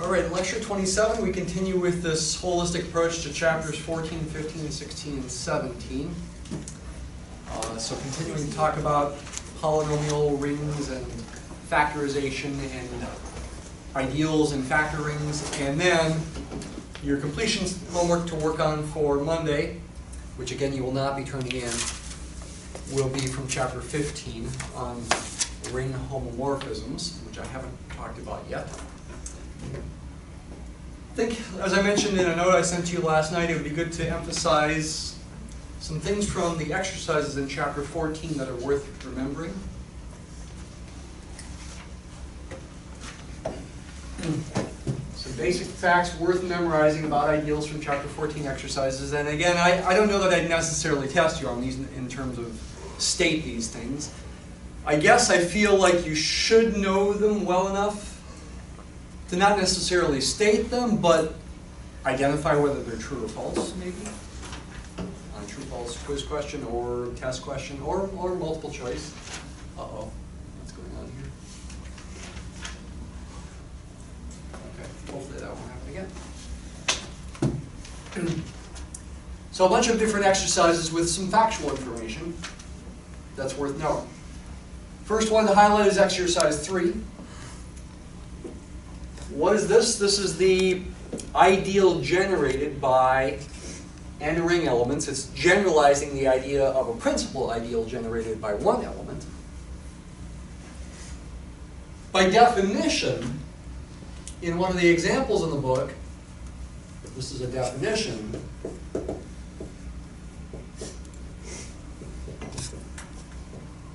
All right, in lecture 27, we continue with this holistic approach to chapters 14, 15, 16, and 17. So continuing to talk about polynomial rings and factorization and ideals and factor rings, and then your completion homework to work on for Monday, which again you will not be turning in, will be from chapter 15 on ring homomorphisms, which I haven't talked about yet. I think, as I mentioned in a note I sent to you last night, it would be good to emphasize some things from the exercises in chapter 14 that are worth remembering. Some basic facts worth memorizing about ideals from chapter 14 exercises. And again, I don't know that I'd necessarily test you on these in terms of state these things. I guess I feel like you should know them well enough to not necessarily state them, but identify whether they're true or false, maybe. On a true-false quiz question or test question or multiple choice. Uh-oh, what's going on here? Okay, hopefully that won't happen again. So a bunch of different exercises with some factual information that's worth knowing. First one to highlight is exercise 3. What is this? This is the ideal generated by n ring elements. It's generalizing the idea of a principal ideal generated by one element. By definition, in one of the examples in the book, this is a definition.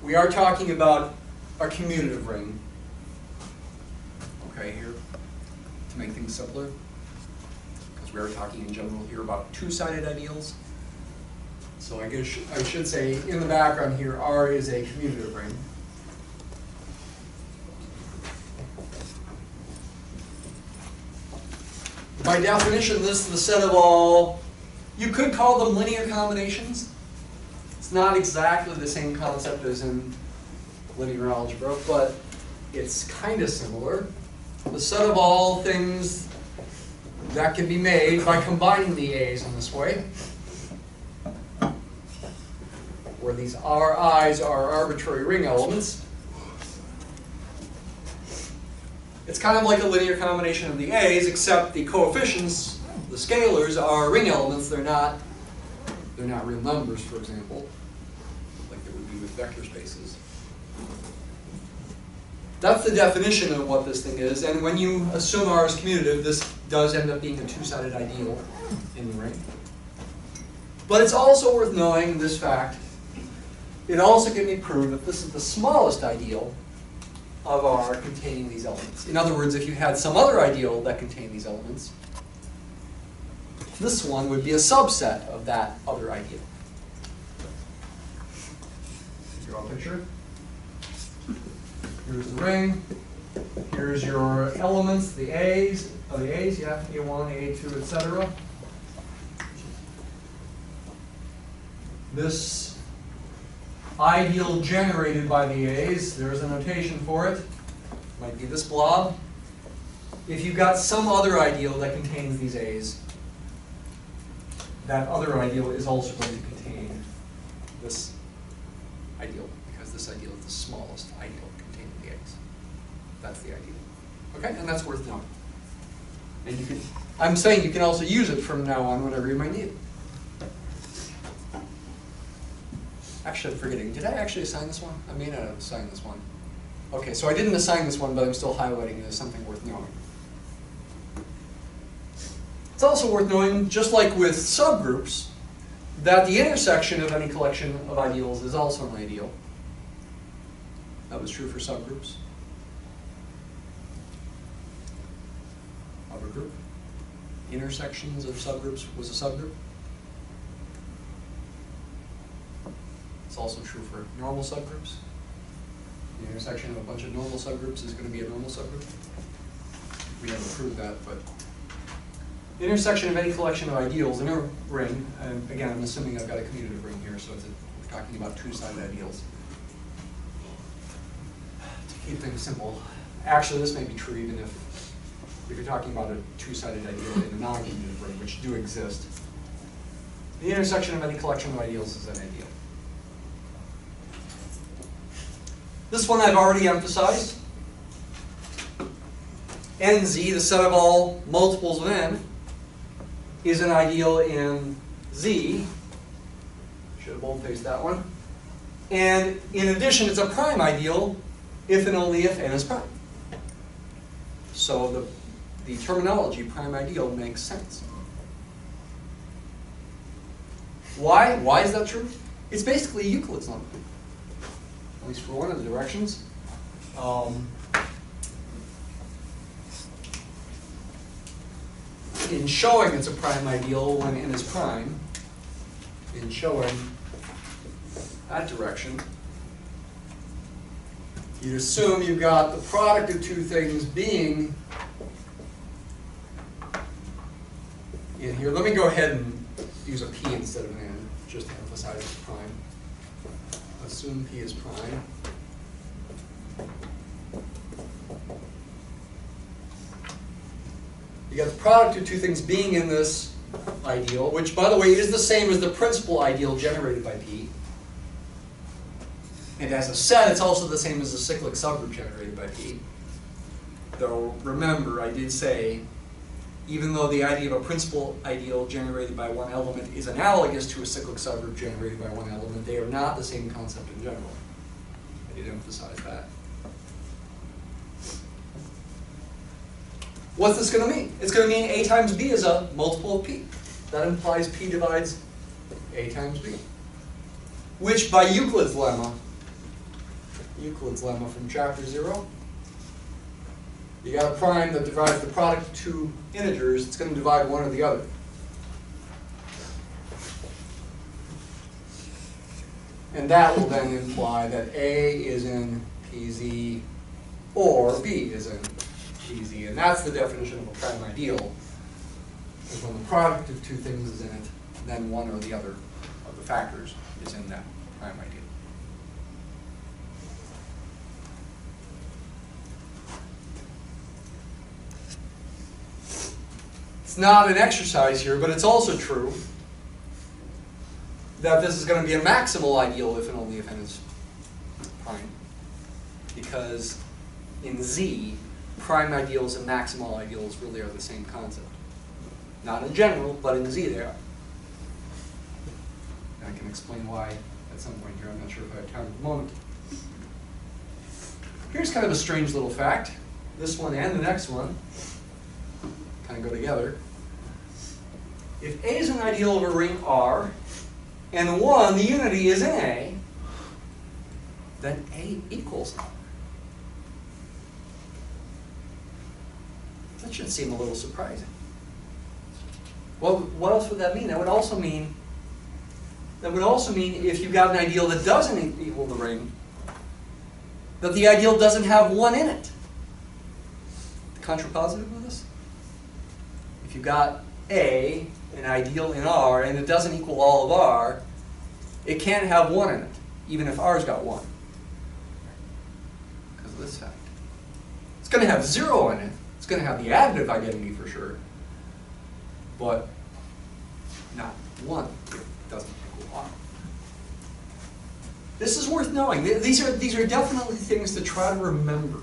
We are talking about a commutative ring. Okay, here, to make things simpler, because we are talking in general here about two-sided ideals. So I guess I should say in the background here, R is a commutative ring. By definition, this is the set of all, you could call them linear combinations. It's not exactly the same concept as in linear algebra, but it's kind of similar. The set of all things that can be made by combining the A's in this way, where these Ri's are arbitrary ring elements. It's kind of like a linear combination of the A's, except the coefficients, the scalars, are ring elements. They're not real numbers, for example, like they would be with vector spaces. That's the definition of what this thing is, and when you assume R is commutative, this does end up being a two-sided ideal in the ring. But it's also worth knowing this fact. It also can be proved that this is the smallest ideal of R containing these elements. In other words, if you had some other ideal that contained these elements, this one would be a subset of that other ideal. Draw a picture. Here's the ring. Here's your elements, the A's, yeah, A1, A2, etc. This ideal generated by the A's, there's a notation for it. Might be this blob. If you've got some other ideal that contains these A's, that other ideal is also going to contain this ideal, because this ideal is the smallest ideal containing the A's. That's the ideal. Okay, and that's worth knowing. And you can, I'm saying you can also use it from now on whenever you might need it. Actually, I'm forgetting. Did I actually assign this one? I may not have assigned this one. Okay, so I didn't assign this one, but I'm still highlighting it as something worth knowing. It's also worth knowing, just like with subgroups, that the intersection of any collection of ideals is also an ideal. That was true for subgroups. Of a group. Intersections of subgroups was a subgroup. It's also true for normal subgroups. The intersection of a bunch of normal subgroups is going to be a normal subgroup. We haven't proved that, but the intersection of any collection of ideals in a ring, and again, I'm assuming I've got a commutative ring here, so we're talking about two-sided ideals. To keep things simple, actually this may be true even if if you're talking about a two-sided ideal in a non-commutative ring, which do exist. The intersection of any collection of ideals is an ideal. This one I've already emphasized. NZ, the set of all multiples of n, is an ideal in Z. Should have boldfaced that one. And in addition, it's a prime ideal if and only if n is prime. So the terminology prime ideal makes sense. Why? Why is that true? It's basically Euclid's lemma, at least for one of the directions. In showing it's a prime ideal when n is prime, in showing that direction, you assume you've got the product of two things being in here. Let me go ahead and use a p instead of an n, just to emphasize it's prime. Assume p is prime. You got the product of two things being in this ideal, which, by the way, is the same as the principal ideal generated by p. And as a set, it's also the same as the cyclic subgroup generated by p. Though, remember, I did say, even though the idea of a principal ideal generated by one element is analogous to a cyclic subgroup generated by one element, they are not the same concept in general. I did emphasize that. What's this going to mean? It's going to mean A times B is a multiple of P. That implies P divides A times B. Which, by Euclid's lemma from chapter 0, you got a prime that divides the product of two integers. It's going to divide one or the other. And that will then imply that A is in PZ or B is in PZ. And that's the definition of a prime ideal. Is when the product of two things is in it, then one or the other of the factors is in that prime ideal. It's not an exercise here, but it's also true that this is going to be a maximal ideal if and only if n is prime. Because in Z, prime ideals and maximal ideals really are the same concept. Not in general, but in Z they are. And I can explain why at some point here. I'm not sure if I have time at the moment. Here's kind of a strange little fact. This one and the next one kind of go together. If A is an ideal of a ring R, and 1, the unity is in A, then A equals R. That should seem a little surprising. Well, what else would that mean? That would also mean if you've got an ideal that doesn't equal the ring, that the ideal doesn't have 1 in it. The contrapositive of this? If you've got A, an ideal in R, and it doesn't equal all of R, it can't have 1 in it, even if R's got 1. Because of this fact. It's going to have 0 in it. It's going to have the additive identity for sure, but not 1 if it doesn't equal R. This is worth knowing. These are definitely things to try to remember.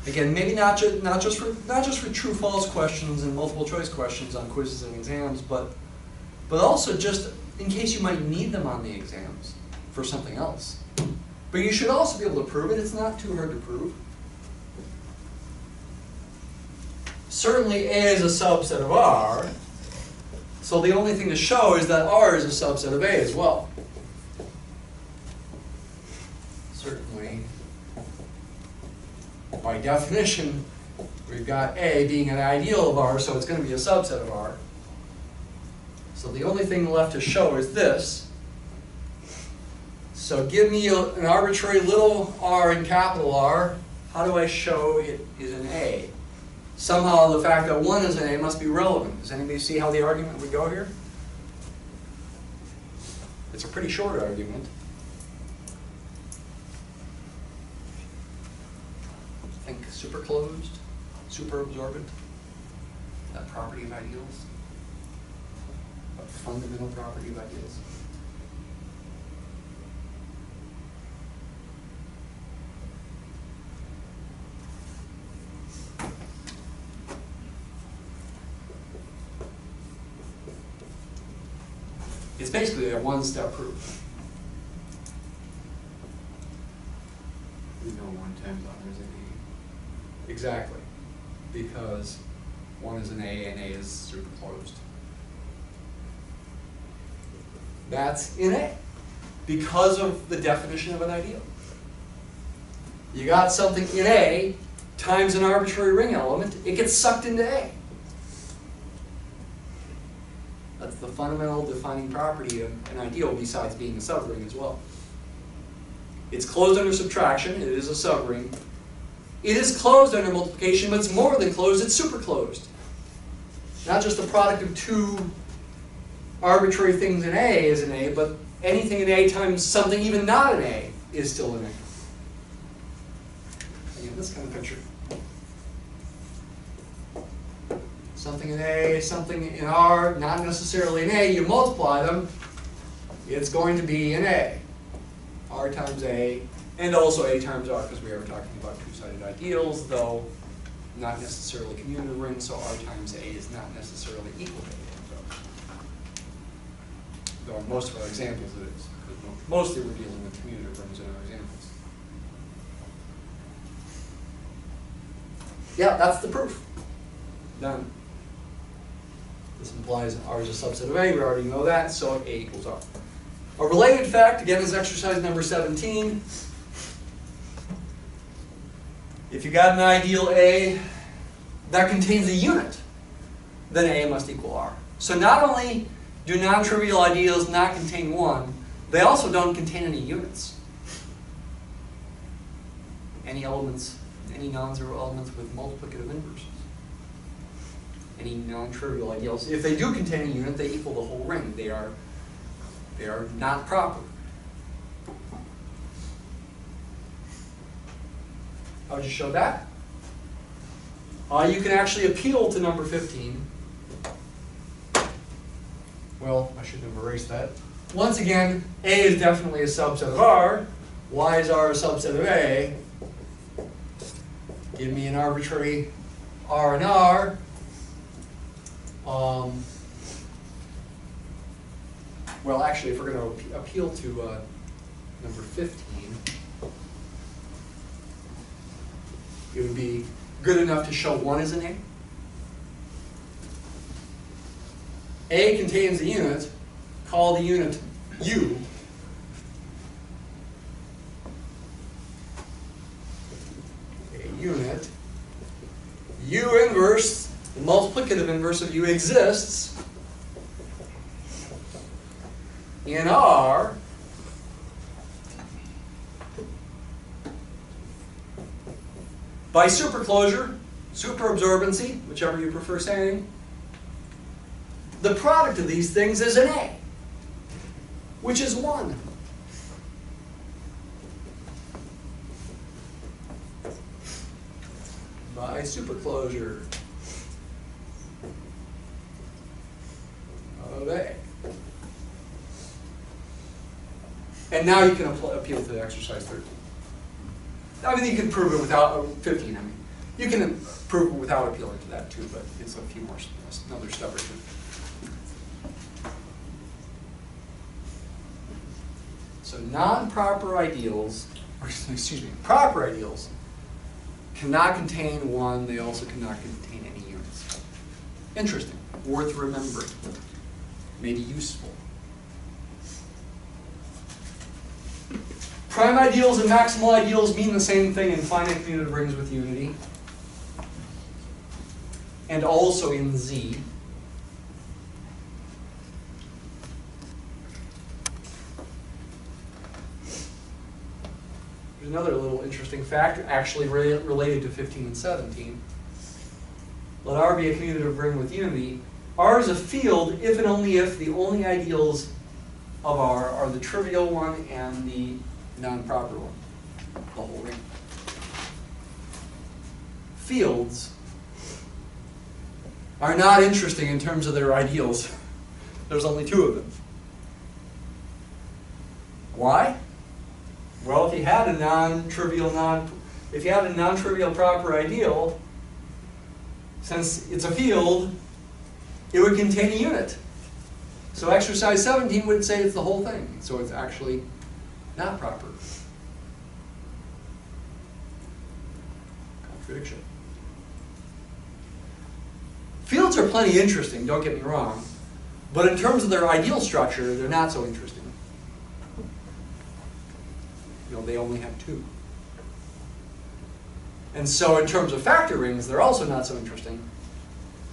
Again, maybe not just for true-false questions and multiple choice questions on quizzes and exams, but also just in case you might need them on the exams for something else. But you should also be able to prove it. It's not too hard to prove. Certainly A is a subset of R, so the only thing to show is that R is a subset of A as well. Certainly, by definition, we've got A being an ideal of R, so it's going to be a subset of R. So the only thing left to show is this. So give me an arbitrary little r and capital R. How do I show it is an A? Somehow the fact that 1 is an A must be relevant. Does anybody see how the argument would go here? It's a pretty short argument. Think superclosed. superabsorbent, that property of ideals, a fundamental property of ideals. It's basically a one-step proof. We know 1 times R is an A. Exactly. Because 1 is an A and A is superclosed. That's in A. Because of the definition of an ideal. You got something in A times an arbitrary ring element, it gets sucked into A. That's the fundamental defining property of an ideal besides being a subring as well. It's closed under subtraction, it is a subring. It is closed under multiplication, but it's more than closed, it's superclosed. Not just the product of two arbitrary things in A is an A, but anything in A times something even not an A is still an A. Again, this kind of picture. Something in A, something in R, not necessarily in A, you multiply them, it's going to be an A. R times A, and also A times R, because we are talking about two-sided ideals, though not necessarily commutative rings, so R times A is not necessarily equal to A times R. Though in most of our examples it is, because mostly we're dealing with commutative rings in our examples. Yeah, that's the proof. Done. This implies R is a subset of A, we already know that, so A equals R. A related fact, again, is exercise number 17. If you got an ideal A that contains a unit, then A must equal R. So not only do non-trivial ideals not contain 1, they also don't contain any units. Any elements, any non-zero elements with multiplicative inverses. Any non-trivial ideals. If they do contain a unit, they equal the whole ring. They are not proper. How would you show that? You can actually appeal to number 15. Well, I shouldn't have erased that. Once again, A is definitely a subset of R. Why is R a subset of A? Give me an arbitrary R and R. Well, actually, if we're going to appeal to number 15, it would be good enough to show 1 is an A. A contains a unit, call the unit U. A unit. U inverse, the multiplicative inverse of U exists in R by superclosure, superabsorbency, whichever you prefer saying. The product of these things is an A, which is 1. By superclosure of A. And now you can appeal to exercise 13. I mean, you can prove it without 15. I mean, you can prove it without appealing to that too, but it's a few more, another step or two. So non-proper ideals, or excuse me, proper ideals cannot contain 1. They also cannot contain any units. Interesting, worth remembering, maybe useful. Prime ideals and maximal ideals mean the same thing in finite commutative rings with unity, and also in Z. There's another little interesting fact, actually related to 15 and 17. Let R be a commutative ring with unity. R is a field if and only if the only ideals of R are the trivial one and the non-proper one, the whole ring. Fields are not interesting in terms of their ideals. There's only two of them. Why? Well, if you had a non-trivial proper ideal, since it's a field, it would contain a unit. So exercise 17 would say it's the whole thing. So it's actually not proper. Contradiction. Fields are plenty interesting, don't get me wrong. But in terms of their ideal structure, they're not so interesting. They only have two. And so in terms of factor rings, they're also not so interesting.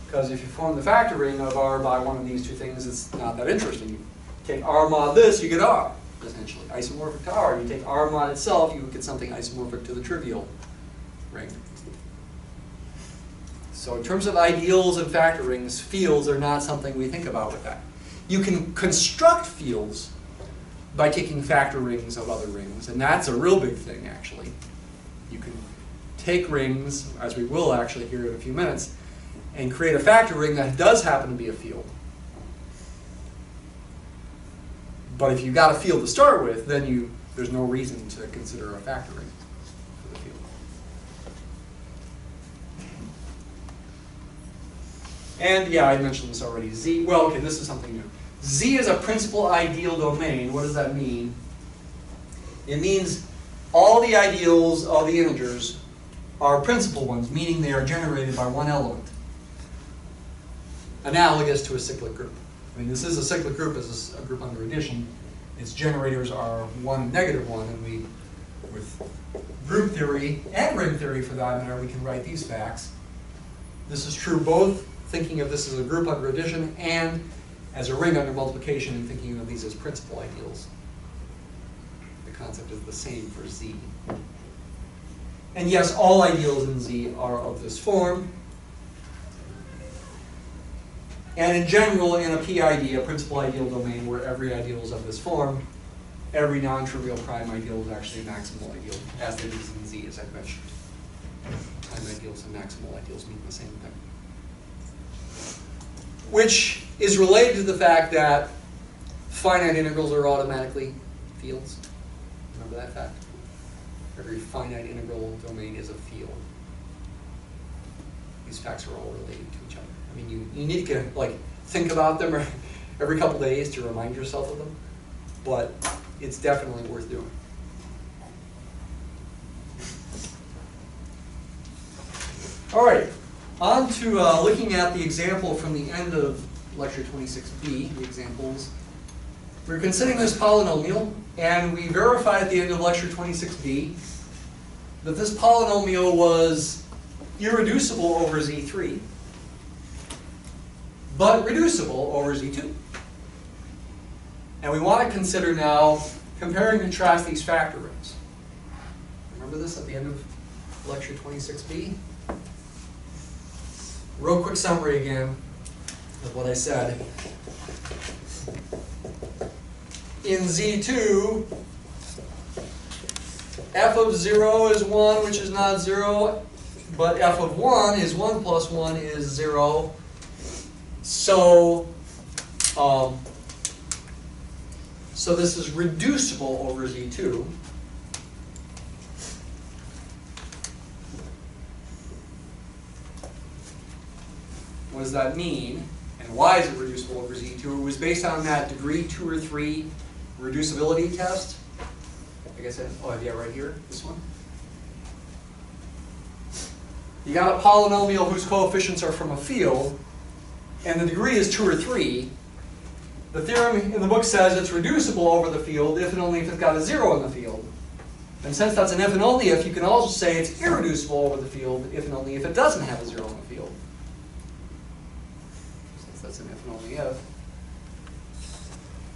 Because if you form the factor ring of R by one of these two things, it's not that interesting. You take R mod this, you get R, essentially. Isomorphic to R. You take R mod itself, you get something isomorphic to the trivial ring. So in terms of ideals and factor rings, fields are not something we think about with that. You can construct fields by taking factor rings of other rings, and that's a real big thing, actually. You can take rings, as we will actually here in a few minutes, and create a factor ring that does happen to be a field. But if you've got a field to start with, then there's no reason to consider a factor ring for the field. And yeah, I mentioned this already. Z, well, okay, this is something new. Z is a principal ideal domain. What does that mean? It means all the ideals of the integers are principal ones, meaning they are generated by one element. Analogous to a cyclic group. I mean, this is a cyclic group as a group under addition. Its generators are 1 and -1, and with group theory and ring theory for that matter, we can write these facts. This is true both thinking of this as a group under addition and as a ring under multiplication and thinking of these as principal ideals. The concept is the same for Z. And yes, all ideals in Z are of this form. And in general, in a PID, a principal ideal domain where every ideal is of this form, every non-trivial prime ideal is actually a maximal ideal, as it is in Z, as I've mentioned. Prime ideals and maximal ideals mean the same thing. Which is related to the fact that finite integrals are automatically fields. Remember that fact? Every finite integral domain is a field. These facts are all related to each other. I mean, you need to think about them every couple days to remind yourself of them, but it's definitely worth doing. All right, on to looking at the example from the end of lecture 26b, the examples. We're considering this polynomial, and we verified at the end of lecture 26b that this polynomial was irreducible over Z3, but reducible over Z2. And we want to consider now comparing and contrast these factor rings. Remember this at the end of lecture 26b? Real quick summary again of what I said. In Z2, f of 0 is 1, which is not 0, but f of 1 is 1 plus 1 is 0. So, so this is reducible over Z2. What does that mean? And why is it reducible over Z2? It was based on that degree 2 or 3 reducibility test. Like I said, yeah, right here, this one. You got a polynomial whose coefficients are from a field, and the degree is 2 or 3. The theorem in the book says it's reducible over the field if and only if it's got a 0 in the field. And since that's an if and only if, you can also say it's irreducible over the field if and only if it doesn't have a 0 in the field. Since that's an if and only if.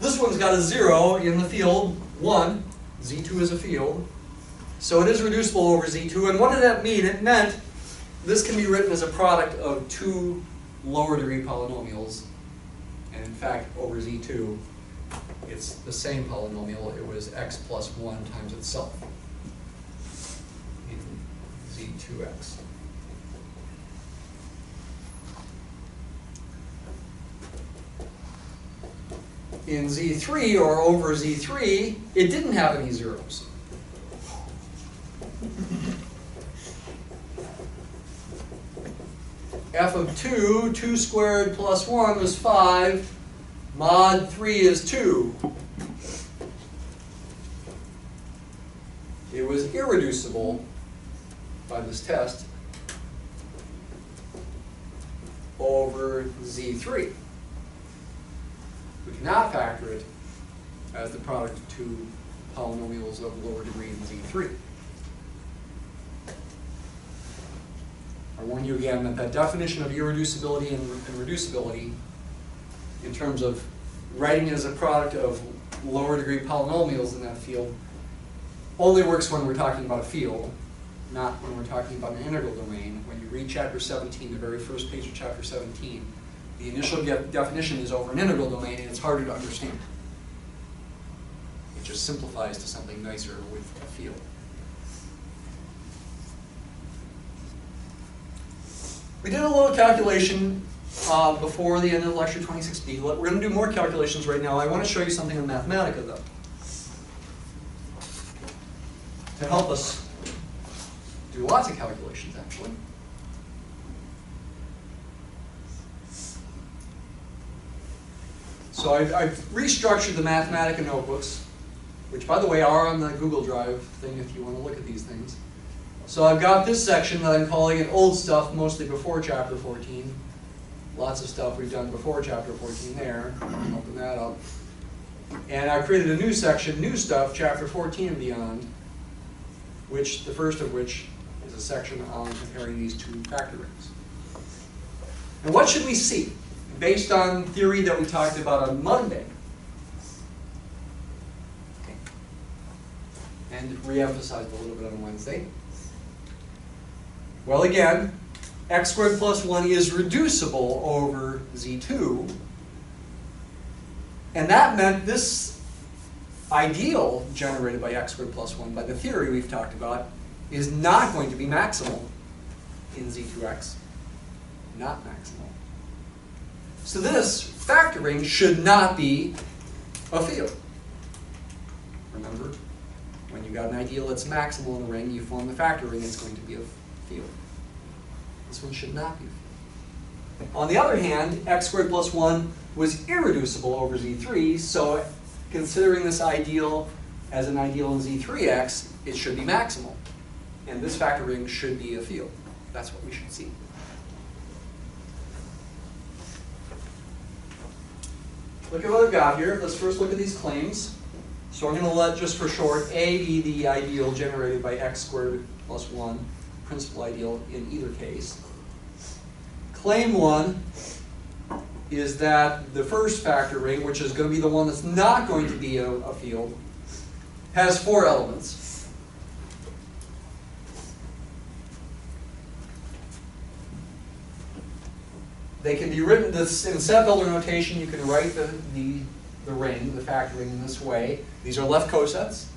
This one's got a 0 in the field, 1. Z2 is a field. So it is reducible over Z2. And what did that mean? It meant this can be written as a product of 2 lower degree polynomials. And in fact, over Z2, it's the same polynomial. It was x plus 1 times itself in Z2x. in Z3 or over Z3, it didn't have any zeros. F of 2, 2 squared plus 1 was 5. Mod 3 is 2. It was irreducible by this test over Z3. We cannot factor it as the product of two polynomials of lower degree in Z3. I warn you again that that definition of irreducibility and reducibility in terms of writing it as a product of lower degree polynomials in that field only works when we're talking about a field, not when we're talking about an integral domain. When you read chapter 17, the very first page of chapter 17, the initial definition is over an integral domain and it's harder to understand. It just simplifies to something nicer with a field. We did a little calculation before the end of lecture 26B. We're going to do more calculations right now. I want to show you something in Mathematica, though, to help us do lots of calculations, actually. So I've restructured the Mathematica notebooks, which, by the way, are on the Google Drive thing if you want to look at these things. So I've got this section that I'm calling it old stuff, mostly before chapter 14. Lots of stuff we've done before chapter 14 there. Open that up. And I created a new section, new stuff, chapter 14 and beyond, which the first of which is a section on comparing these two factor rings. And what should we see based on theory that we talked about on Monday? Okay. And re-emphasized a little bit on Wednesday. Well, again, x squared plus 1 is reducible over Z2. And that meant this ideal generated by x squared plus 1 by the theory we've talked about is not going to be maximal in Z2x. Not maximal. So this factor ring should not be a field. Remember, when you've got an ideal that's maximal in a ring, you form the factor ring, it's going to be a field. This one should not be a field. On the other hand, x squared plus 1 was irreducible over Z3, so considering this ideal as an ideal in Z3x, it should be maximal. And this factor ring should be a field. That's what we should see. Look at what I've got here. Let's first look at these claims. So I'm going to let, just for short, A be the ideal generated by x squared plus 1, principal ideal in either case. Claim 1 is that the first factor ring, which is going to be the one that's not going to be a field, has 4 elements. They can be written in set builder notation. You can write the ring, the factor ring, in this way. These are left cosets.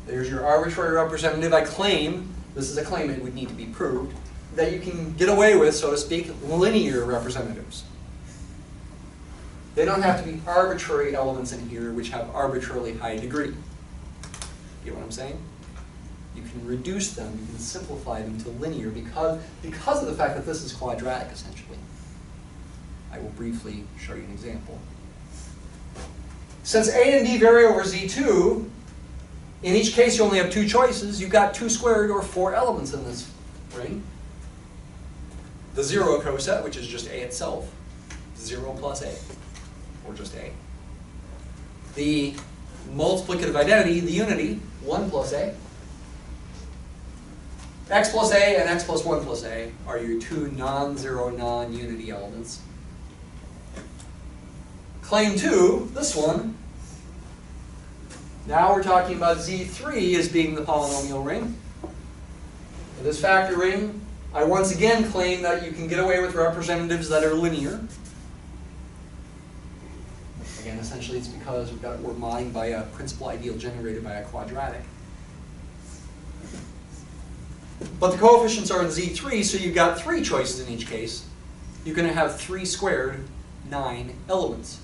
There's your arbitrary representative. I claim, this is a claim, it would need to be proved, that you can get away with, so to speak, linear representatives. They don't have to be arbitrary elements in here which have arbitrarily high degree. Get what I'm saying? You can reduce them, you can simplify them to linear because of the fact that this is quadratic, essentially. I will briefly show you an example. Since A and B vary over Z2, in each case you only have 2 choices. You've got 2 squared or 4 elements in this ring. The 0 coset, which is just A itself, 0 plus A, or just A. The multiplicative identity, the unity, 1 plus A. X plus A and X plus 1 plus A are your 2 non-zero, non-unity elements. Claim 2, this one, now we're talking about Z3 as being the polynomial ring. For this factor ring, I once again claim that you can get away with representatives that are linear. Again, essentially it's because we're modding by a principal ideal generated by a quadratic. But the coefficients are in Z3, so you've got 3 choices in each case. You're going to have 3 squared, 9 elements.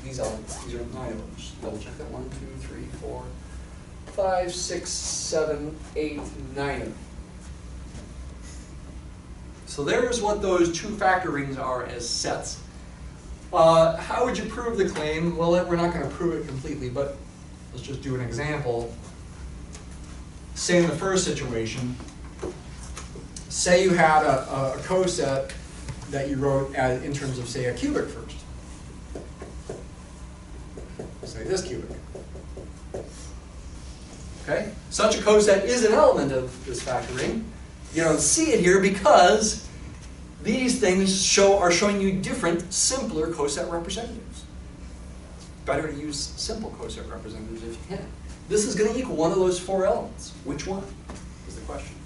these elements. These are 9 of them. Just double check that. 1, 2, 3, 4, 5, 6, 7, 8, 9 of them. So there's what those two-factor rings are as sets. How would you prove the claim? Well, we're not going to prove it completely, but let's just do an example. Say in the first situation, say you had a coset that you wrote in terms of, say, a cubic first. Say this cubic. Okay? Such a coset is an element of this factor ring. You don't see it here because these things are showing you different, simpler coset representatives. Better to use simple coset representatives if you can. This is going to equal one of those 4 elements. Which one is the question?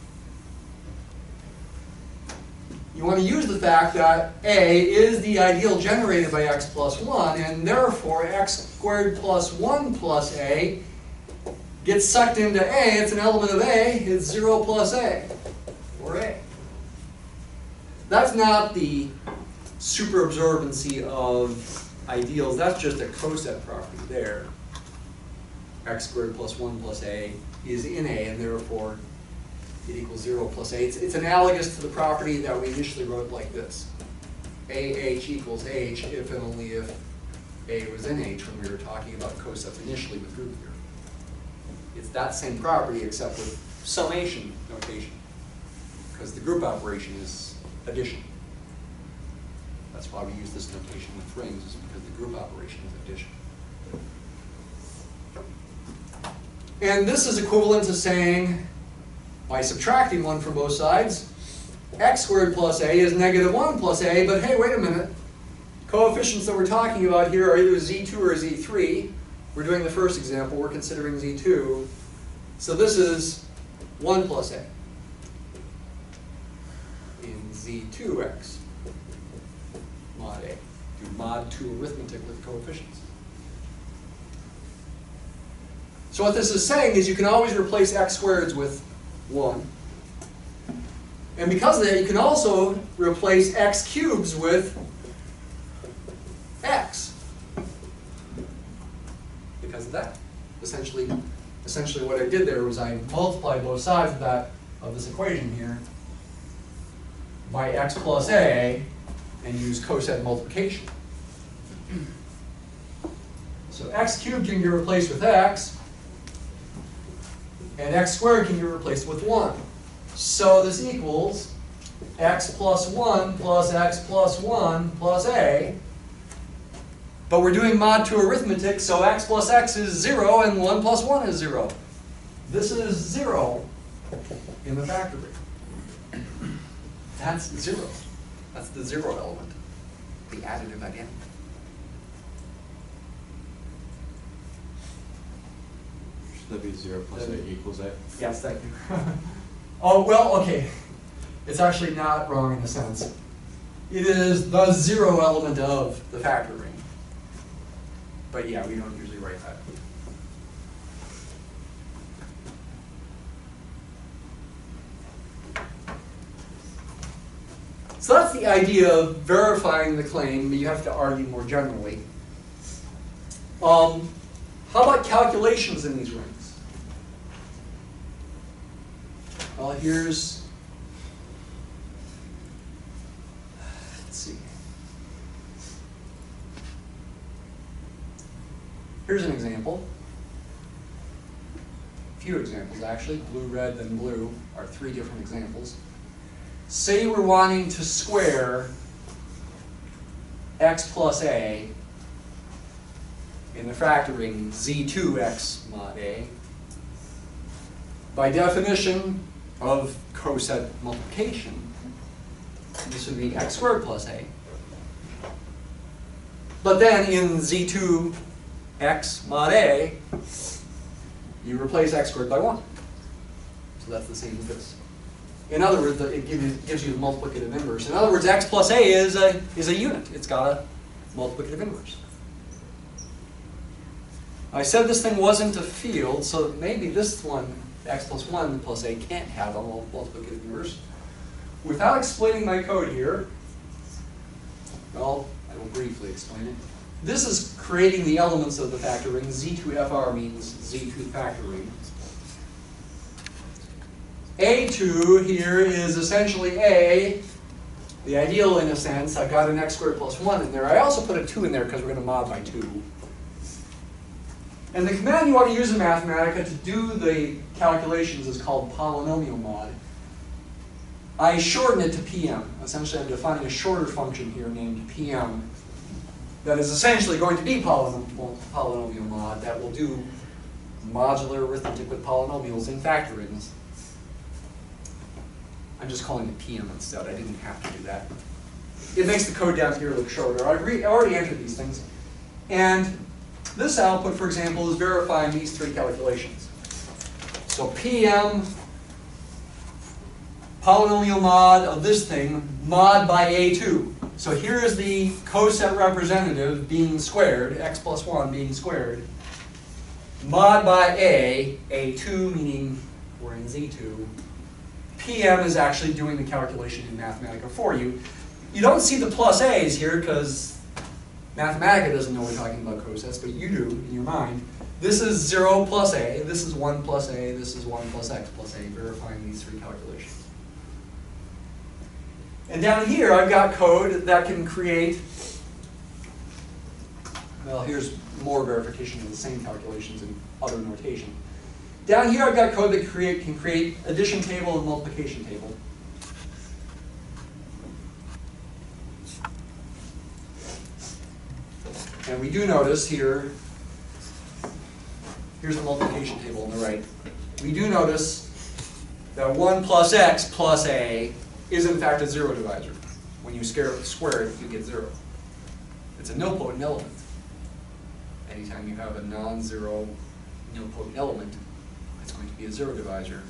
You want to use the fact that A is the ideal generated by x plus 1, and therefore x squared plus 1 plus A gets sucked into A. It's an element of A. It's 0 plus A, or A. That's not the superabsorbency of ideals. That's just a coset property there. X squared plus 1 plus A is in A, and therefore it equals 0 plus A. It's analogous to the property that we initially wrote like this. AH equals H if and only if A was in H when we were talking about cosets initially with group theory. It's that same property except with summation notation, because the group operation is addition. That's why we use this notation with rings, is because the group operation is addition. And this is equivalent to saying, by subtracting 1 from both sides, x squared plus A is negative 1 plus A, but hey, wait a minute. Coefficients that we're talking about here are either Z2 or Z3. We're doing the first example, we're considering Z2. So this is 1 plus A in Z2x mod A. Do mod 2 arithmetic with coefficients. So what this is saying is you can always replace x squareds with 1. And because of that, you can also replace x cubes with x. Because of that. Essentially what I did there was I multiplied both sides of this equation here by x plus A and used coset multiplication. So x cubed can be replaced with x, and x squared can be replaced with 1. So this equals x plus 1 plus x plus 1 plus A. But we're doing mod 2 arithmetic, so x plus x is 0 and 1 plus 1 is 0. This is 0 in the factor ring. That's 0. That's the 0 element, the additive identity. Should that be 0 plus A equals A? Yes, thank you. Oh, well, okay. It's actually not wrong in a sense. It is the 0 element of the factor ring. But yeah, we don't usually write that. So that's the idea of verifying the claim, but you have to argue more generally. How about calculations in these rings? Well, let's see. Here's an example. A few examples, actually. Blue, red, then blue are 3 different examples. Say we're wanting to square x plus A in the factor ring Z2x mod A. By definition of coset multiplication, this would be x squared plus A. But then in Z2x mod A, you replace x squared by 1. So that's the same as this. In other words, it gives you the multiplicative inverse. In other words, x plus A is a unit. It's got a multiplicative inverse. I said this thing wasn't a field, so maybe this one, x plus 1 plus A, can't have a multiplicative inverse. Without explaining my code here, well, I will briefly explain it. this is creating the elements of the factor ring. Z2FR means Z2 factor ring. A2 here is essentially A, the ideal in a sense. I've got an x squared plus 1 in there. I also put a 2 in there because we're going to mod by 2. And the command you want to use in Mathematica to do the calculations is called PolynomialMod. I shorten it to PM. Essentially, I'm defining a shorter function here named PM that is essentially going to be PolynomialMod that will do modular arithmetic with polynomials in factor rings. I'm just calling it PM instead. I didn't have to do that. It makes the code down here look shorter. I've already entered these things. And this output, for example, is verifying these three calculations. So PM, polynomial mod of this thing, mod by A2. So here is the coset representative being squared, x plus 1 being squared. Mod by A, A2 meaning we're in Z2. PM is actually doing the calculation in Mathematica for you. You don't see the plus A's here because Mathematica doesn't know we're talking about cosets, but you do in your mind. This is 0 plus A, this is 1 plus A, this is 1 plus x plus A, verifying these three calculations. And down here I've got code that can create, well, here's more verification of the same calculations in other notation. Down here I've got code that can create addition table and multiplication table. And we do notice here, here's the multiplication table on the right. We do notice that 1 plus x plus a is in fact a zero divisor. When you square it, you get 0. It's a nilpotent element. Anytime you have a non-zero nilpotent element, it's going to be a zero divisor.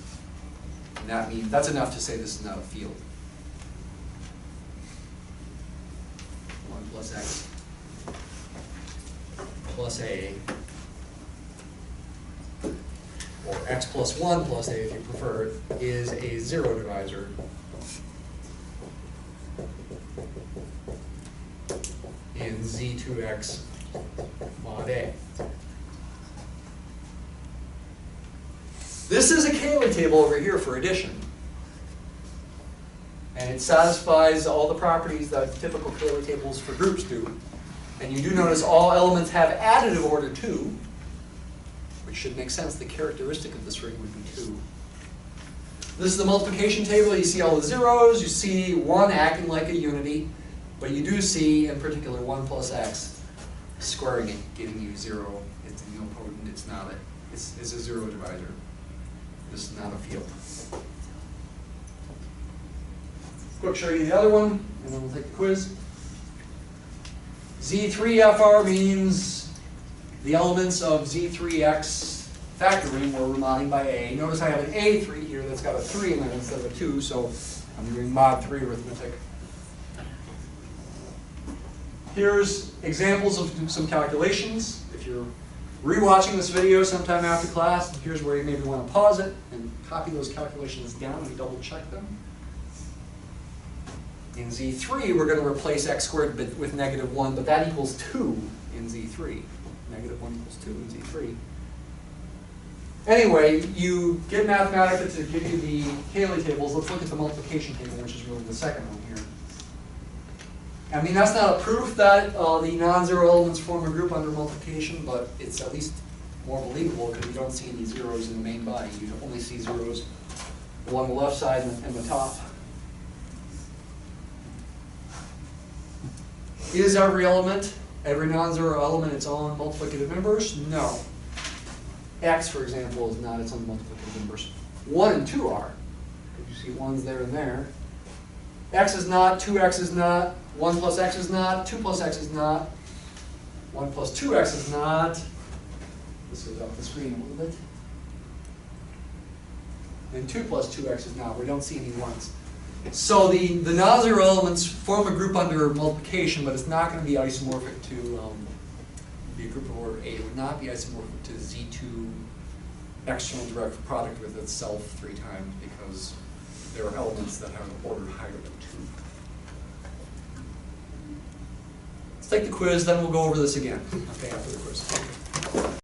And that means that's enough to say this is not a field. 1 plus x plus a, or x plus 1 plus a if you prefer, is a zero divisor. In Z2x mod a. This is a Cayley table over here for addition. And it satisfies all the properties that typical Cayley tables for groups do. And you do notice all elements have additive order 2, which should make sense. The characteristic of this ring would be 2. This is the multiplication table. You see all the zeros. You see 1 acting like a unity. But you do see, in particular, 1 plus x squaring it, giving you 0. It's nilpotent. It's not it's a zero divisor. This is not a field. Quick show you the other one, and then we'll take the quiz. Z3FR means the elements of Z3x factoring where we're modding by A. Notice I have an A3 here that's got a 3 in it instead of a 2, so I'm doing mod 3 arithmetic. Here's examples of some calculations. If you're rewatching this video sometime after class, here's where you maybe want to pause it and copy those calculations down and double check them. In Z3, we're going to replace x squared with negative 1, but that equals 2 in Z3. Negative 1 equals 2 in Z3. Anyway, you get Mathematica to give you the Cayley tables. Let's look at the multiplication table, which is really the second one here. I mean, that's not a proof that the non-zero elements form a group under multiplication, but it's at least more believable because you don't see any zeros in the main body. You only see zeros along the left side and the top. Is every non-zero element its own multiplicative inverse? No. X, for example, is not its own multiplicative inverse. 1 and 2 are. You see 1's there and there. X is not, 2x is not, 1 plus x is not, 2 plus x is not, 1 plus 2x is not. This goes off the screen a little bit. And 2 plus 2x is not. We don't see any 1's. So the non-zero elements form a group under multiplication, but it's not going to be isomorphic to be a group of order A. It would not be isomorphic to Z2 external direct product with itself 3 times because there are elements that have an order higher than 2. Let's take the quiz, then we'll go over this again, okay, after the quiz.